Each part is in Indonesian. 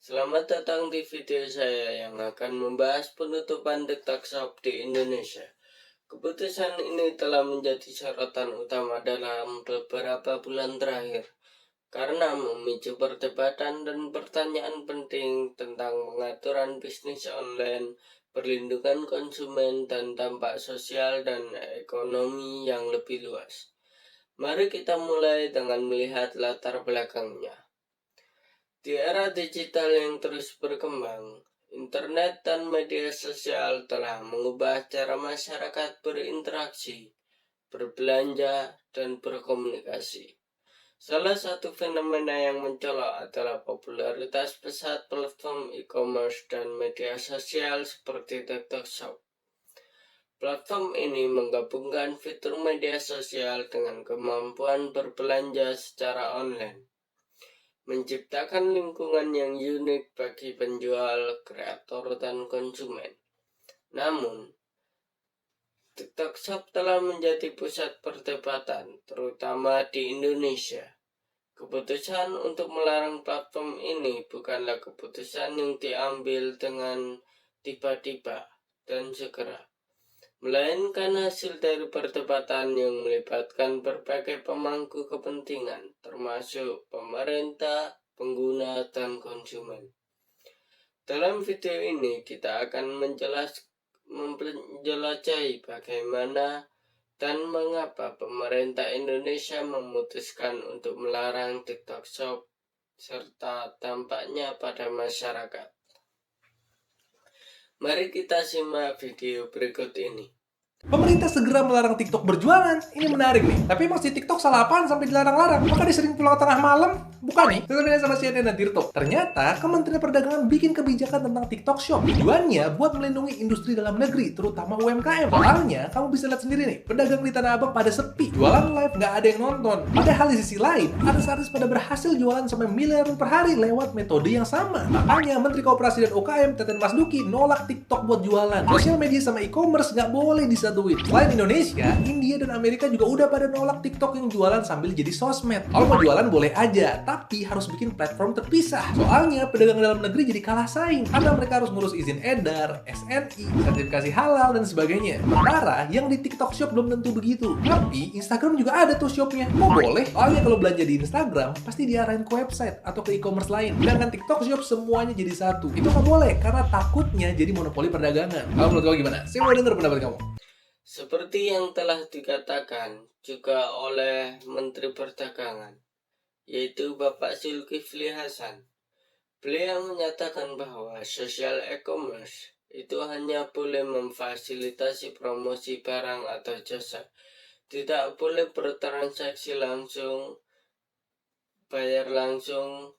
Selamat datang di video saya yang akan membahas penutupan TikTok Shop di Indonesia. Keputusan ini telah menjadi sorotan utama dalam beberapa bulan terakhir karena memicu perdebatan dan pertanyaan penting tentang pengaturan bisnis online, perlindungan konsumen, dan dampak sosial dan ekonomi yang lebih luas. Mari kita mulai dengan melihat latar belakangnya. Di era digital yang terus berkembang, internet dan media sosial telah mengubah cara masyarakat berinteraksi, berbelanja, dan berkomunikasi. Salah satu fenomena yang mencolok adalah popularitas pesat platform e-commerce dan media sosial seperti TikTok Shop. Platform ini menggabungkan fitur media sosial dengan kemampuan berbelanja secara online, menciptakan lingkungan yang unik bagi penjual, kreator, dan konsumen. Namun, TikTok Shop telah menjadi pusat perdebatan, terutama di Indonesia. Keputusan untuk melarang platform ini bukanlah keputusan yang diambil dengan tiba-tiba dan segera, melainkan hasil dari perdebatan yang melibatkan berbagai pemangku kepentingan, termasuk pemerintah, pengguna, dan konsumen. Dalam video ini, kita akan menjelajahi bagaimana dan mengapa pemerintah Indonesia memutuskan untuk melarang TikTok Shop serta dampaknya pada masyarakat. Mari kita simak video berikut ini. Pemerintah segera melarang TikTok berjualan. Ini menarik nih. Tapi emang si TikTok salah apaan sampai dilarang-larang? Apakah dia sering pulang tengah malam? Bukan nih. Sebenarnya sama CNN dan Tirto. Ternyata Kementerian Perdagangan bikin kebijakan tentang TikTok Shop. Tujuannya buat melindungi industri dalam negeri, terutama UMKM. Soalnya kamu bisa lihat sendiri nih, pedagang di Tanah Abang pada sepi. Jualan live nggak ada yang nonton. Padahal di sisi lain, artis-artis pada berhasil jualan sampai miliaran per hari lewat metode yang sama. Makanya Menteri Koperasi dan UKM Teten Mas Duki nolak TikTok buat jualan. Sosial media sama e-commerce nggak boleh disatuin. Selain Indonesia, India dan Amerika juga udah pada nolak TikTok yang jualan sambil jadi sosmed. Kalau mau jualan boleh aja, tapi harus bikin platform terpisah. Soalnya pedagang dalam negeri jadi kalah saing karena mereka harus ngurus izin edar, SNI, sertifikasi halal, dan sebagainya. Sementara yang di TikTok Shop belum tentu begitu. Tapi Instagram juga ada tuh shopnya. Kok boleh? Soalnya kalau belanja di Instagram pasti diarahin ke website atau ke e-commerce lain. Sedangkan TikTok Shop semuanya jadi satu. Itu nggak boleh karena takutnya jadi monopoli perdagangan. Kalau menurut kamu gimana? Saya mau denger pendapat kamu. Seperti yang telah dikatakan juga oleh Menteri Perdagangan, yaitu Bapak Zulkifli Hasan. Beliau menyatakan bahwa social e-commerce itu hanya boleh memfasilitasi promosi barang atau jasa, tidak boleh bertransaksi langsung, bayar langsung,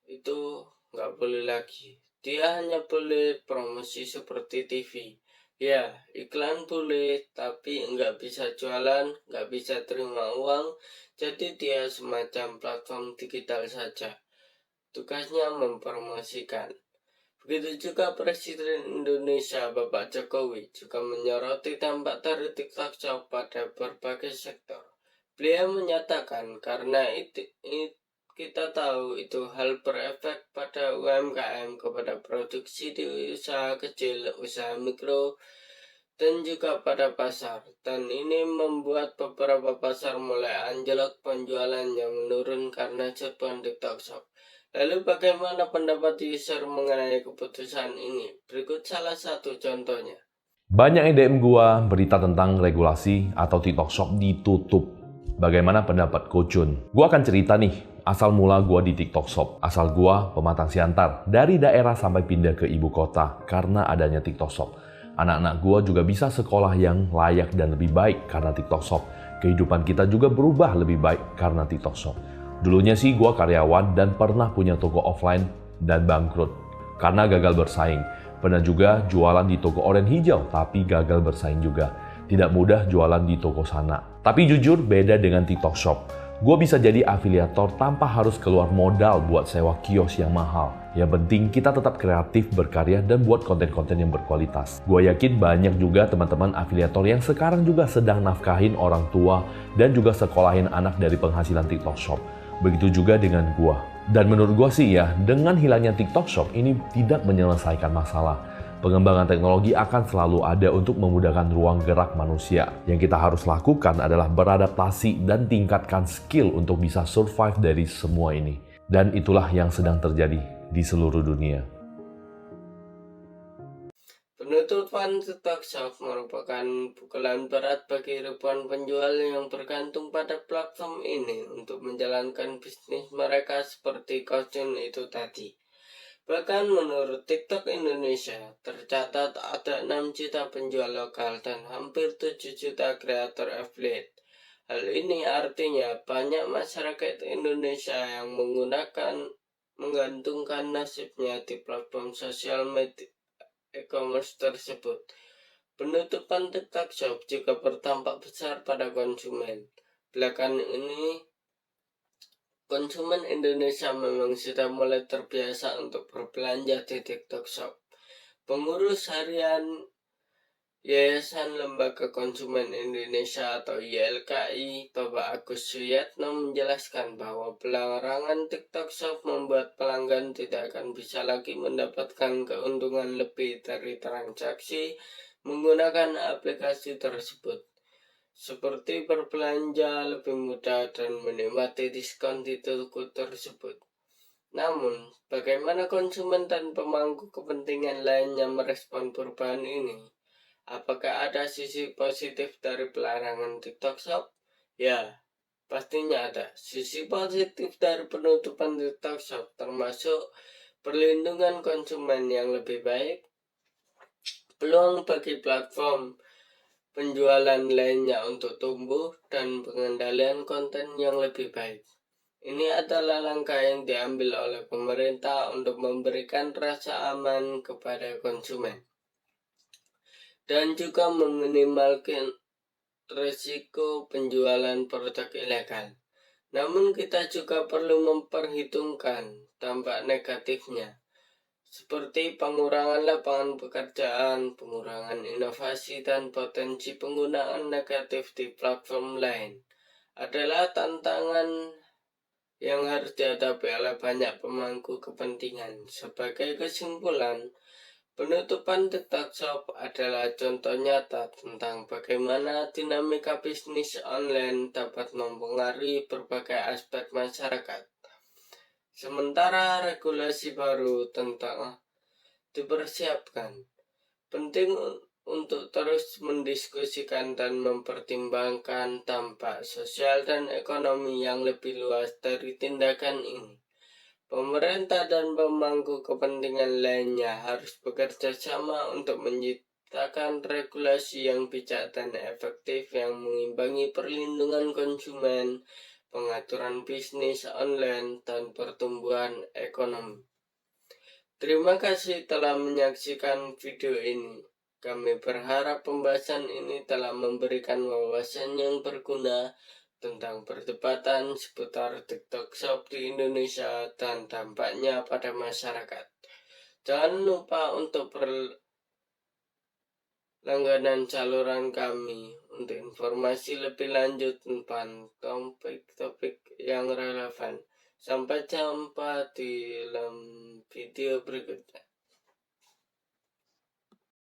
itu nggak boleh lagi. Dia hanya boleh promosi seperti TV. Ya, iklan boleh, tapi nggak bisa jualan, nggak bisa terima uang, jadi dia semacam platform digital saja. Tugasnya mempromosikan. Begitu juga Presiden Indonesia Bapak Jokowi juga menyoroti dampak dari TikTok Shop pada berbagai sektor. Beliau menyatakan karena kita tahu itu hal berefek pada UMKM, kepada produksi di usaha kecil, usaha mikro, dan juga pada pasar. Dan ini membuat beberapa pasar mulai anjlok, penjualannya menurun karena serbuan TikTok Shop. Lalu bagaimana pendapat user mengenai keputusan ini? Berikut salah satu contohnya. Banyak yang DM gua berita tentang regulasi atau TikTok Shop ditutup. Bagaimana pendapat Coach Jun? Gua akan cerita nih, asal mula gua di TikTok Shop. Asal gua Pematang Siantar, dari daerah sampai pindah ke ibu kota karena adanya TikTok Shop. Anak-anak gua juga bisa sekolah yang layak dan lebih baik karena TikTok Shop. Kehidupan kita juga berubah lebih baik karena TikTok Shop. Dulunya sih gua karyawan dan pernah punya toko offline dan bangkrut karena gagal bersaing. Pernah juga jualan di toko oranye hijau tapi gagal bersaing juga. Tidak mudah jualan di toko sana. Tapi jujur beda dengan TikTok Shop. Gue bisa jadi afiliator tanpa harus keluar modal buat sewa kios yang mahal. Yang penting kita tetap kreatif, berkarya, dan buat konten-konten yang berkualitas. Gue yakin banyak juga teman-teman afiliator yang sekarang juga sedang nafkahin orang tua dan juga sekolahin anak dari penghasilan TikTok Shop. Begitu juga dengan gue. Dan menurut gue sih ya, dengan hilangnya TikTok Shop ini tidak menyelesaikan masalah. Pengembangan teknologi akan selalu ada untuk memudahkan ruang gerak manusia. Yang kita harus lakukan adalah beradaptasi dan tingkatkan skill untuk bisa survive dari semua ini. Dan itulah yang sedang terjadi di seluruh dunia. Penutupan TikTok Shop merupakan pukulan berat bagi ribuan penjual yang bergantung pada platform ini untuk menjalankan bisnis mereka seperti Kojun itu tadi. Bahkan menurut TikTok Indonesia, tercatat ada 6 juta penjual lokal dan hampir 7 juta kreator affiliate. Hal ini artinya banyak masyarakat Indonesia yang menggantungkan nasibnya di platform sosial media e-commerce tersebut. Penutupan TikTok Shop juga berdampak besar pada konsumen. Belakangan ini, konsumen Indonesia memang sudah mulai terbiasa untuk berbelanja di TikTok Shop. Pengurus harian Yayasan Lembaga Konsumen Indonesia atau YLKI, Bapak Agus Suyatno menjelaskan bahwa pelarangan TikTok Shop membuat pelanggan tidak akan bisa lagi mendapatkan keuntungan lebih dari transaksi menggunakan aplikasi tersebut, seperti berbelanja lebih mudah dan menikmati diskon di toko tersebut. Namun, bagaimana konsumen dan pemangku kepentingan lainnya merespon perubahan ini? Apakah ada sisi positif dari pelarangan TikTok Shop? Ya, pastinya ada. Sisi positif dari penutupan TikTok Shop termasuk perlindungan konsumen yang lebih baik, peluang bagi platform penjualan lainnya untuk tumbuh, dan pengendalian konten yang lebih baik. Ini adalah langkah yang diambil oleh pemerintah untuk memberikan rasa aman kepada konsumen dan juga meminimalkan risiko penjualan produk ilegal. Namun kita juga perlu memperhitungkan dampak negatifnya, seperti pengurangan lapangan pekerjaan, pengurangan inovasi, dan potensi penggunaan negatif di platform lain adalah tantangan yang harus dihadapi oleh banyak pemangku kepentingan. Sebagai kesimpulan, penutupan TikTok Shop adalah contoh nyata tentang bagaimana dinamika bisnis online dapat mempengaruhi berbagai aspek masyarakat. Sementara regulasi baru tentang dipersiapkan, penting untuk terus mendiskusikan dan mempertimbangkan dampak sosial dan ekonomi yang lebih luas dari tindakan ini. Pemerintah dan pemangku kepentingan lainnya harus bekerja sama untuk menciptakan regulasi yang bijak dan efektif yang mengimbangi perlindungan konsumen, pengaturan bisnis online, dan pertumbuhan ekonomi. Terima kasih telah menyaksikan video ini. Kami berharap pembahasan ini telah memberikan wawasan yang berguna tentang perdebatan seputar TikTok Shop di Indonesia dan dampaknya pada masyarakat. Jangan lupa untuk berlangganan saluran kami untuk informasi lebih lanjut tentang topik-topik yang relevan. Sampai jumpa di dalam video berikutnya.